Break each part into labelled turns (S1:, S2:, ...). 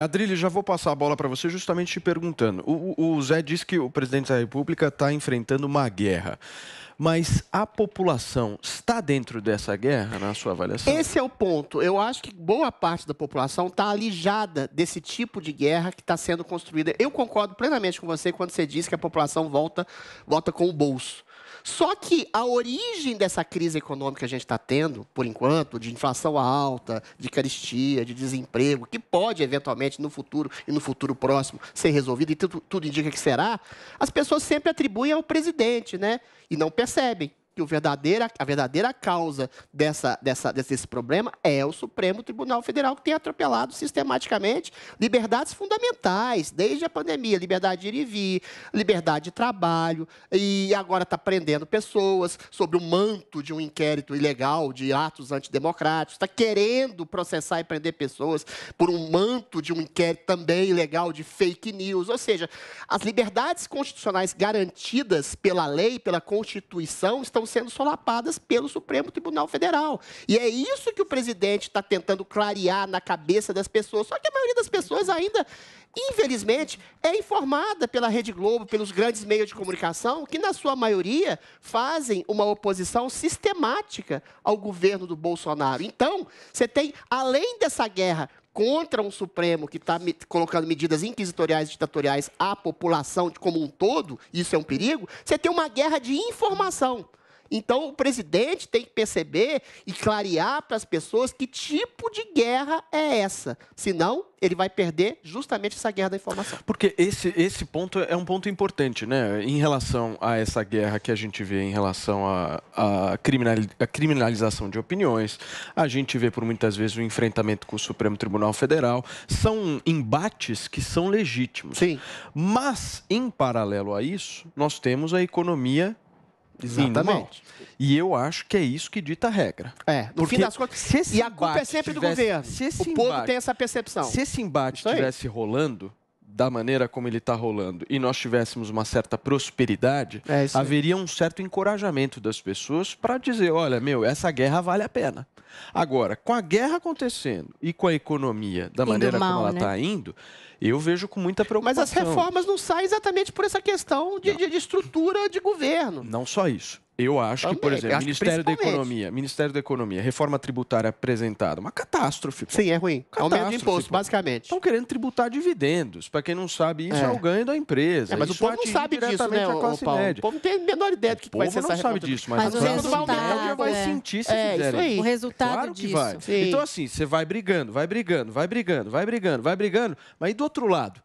S1: Adrilho, já vou passar a bola para você justamente te perguntando. O Zé disse que o presidente da República está enfrentando uma guerra. Mas a população está dentro dessa guerra, na sua avaliação?
S2: Esse é o ponto. Eu acho que boa parte da população está alijada desse tipo de guerra que está sendo construída. Eu concordo plenamente com você quando você diz que a população volta com o bolso. Só que a origem dessa crise econômica que a gente está tendo, por enquanto, de inflação alta, de carestia, de desemprego, que pode eventualmente no futuro e no futuro próximo ser resolvido, e tudo indica que será, as pessoas sempre atribuem ao presidente, né? E não percebem que a verdadeira causa desse problema é o Supremo Tribunal Federal, que tem atropelado sistematicamente liberdades fundamentais, desde a pandemia, liberdade de ir e vir, liberdade de trabalho, e agora está prendendo pessoas sob o manto de um inquérito ilegal, de atos antidemocráticos, está querendo processar e prender pessoas por um manto de um inquérito também ilegal de fake news, ou seja, as liberdades constitucionais garantidas pela lei, pela Constituição, estão sendo solapadas pelo Supremo Tribunal Federal. E é isso que o presidente está tentando clarear na cabeça das pessoas. Só que a maioria das pessoas ainda, infelizmente, é informada pela Rede Globo, pelos grandes meios de comunicação, que, na sua maioria, fazem uma oposição sistemática ao governo do Bolsonaro. Então, você tem, além dessa guerra contra um Supremo que está colocando medidas inquisitoriais e ditatoriais à população como um todo, isso é um perigo, você tem uma guerra de informação. Então, o presidente tem que perceber e clarear para as pessoas que tipo de guerra é essa. Senão, ele vai perder justamente essa guerra da informação.
S1: Porque esse ponto é um ponto importante, né? Em relação a essa guerra que a gente vê em relação à criminalização de opiniões, a gente vê por muitas vezes o enfrentamento com o Supremo Tribunal Federal. São embates que são legítimos.
S2: Sim.
S1: Mas, em paralelo a isso, nós temos a economia.
S2: Exatamente.
S1: E eu acho que é isso que dita a regra.
S2: No fim das contas. E a culpa é sempre do governo. O povo tem essa percepção.
S1: Se esse embate estivesse rolando da maneira como ele está rolando e nós tivéssemos uma certa prosperidade, haveria um certo encorajamento das pessoas para dizer, olha, essa guerra vale a pena. Agora, com a guerra acontecendo e com a economia da maneira como ela está indo, eu vejo com muita preocupação.
S2: Mas as reformas não saem exatamente por essa questão de estrutura de governo.
S1: Não só isso. Eu acho que, por exemplo, Ministério da Economia, reforma tributária apresentada, uma catástrofe.
S2: Sim, é ruim. Aumento de imposto, basicamente.
S1: Estão querendo tributar dividendos. Para quem não sabe, isso é o ganho da empresa.
S2: Mas o povo não sabe disso, né, Paulo? O povo não tem a menor ideia do que vai ser essa reforma.
S1: O povo não sabe disso, mas
S3: o resultado
S1: vai sentir se fizerem.
S3: O resultado
S1: claro que
S3: disso.
S1: vai. Então, assim, você vai brigando, mas e do outro lado?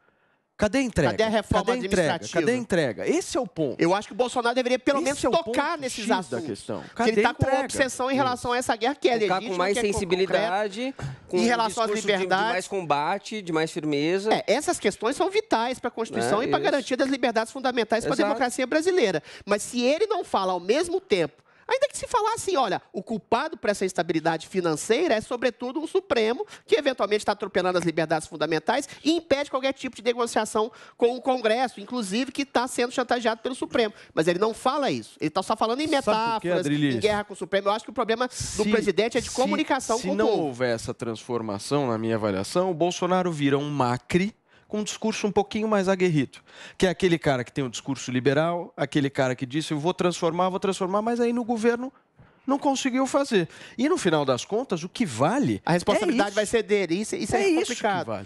S1: Cadê a entrega?
S2: Cadê a reforma administrativa?
S1: Cadê a entrega? Esse é o ponto.
S2: Eu acho que o Bolsonaro deveria pelo menos tocar nesses assuntos. Porque ele está com uma obsessão em relação a essa guerra que é legítima,
S4: tocar com mais sensibilidade, com
S2: em relação às liberdades,
S4: de mais combate, de mais firmeza.
S2: Essas questões são vitais para a Constituição e para a garantia das liberdades fundamentais para a democracia brasileira. Mas se ele não fala ao mesmo tempo, ainda que se falar assim, olha, o culpado por essa instabilidade financeira é, sobretudo, um Supremo que, eventualmente, está atropelando as liberdades fundamentais e impede qualquer tipo de negociação com o Congresso, inclusive, que está sendo chantageado pelo Supremo. Mas ele não fala isso. Ele está só falando em metáforas, em guerra com o Supremo. Eu acho que o problema do presidente é de comunicação com o povo.
S1: Se não houver essa transformação, na minha avaliação, o Bolsonaro vira um Macri com um discurso um pouquinho mais aguerrido, que é aquele cara que tem um discurso liberal, aquele cara que disse, eu vou transformar, mas aí no governo não conseguiu fazer. E no final das contas, o que vale
S2: a responsabilidade vai ser dele. Isso é complicado.
S1: Que vale.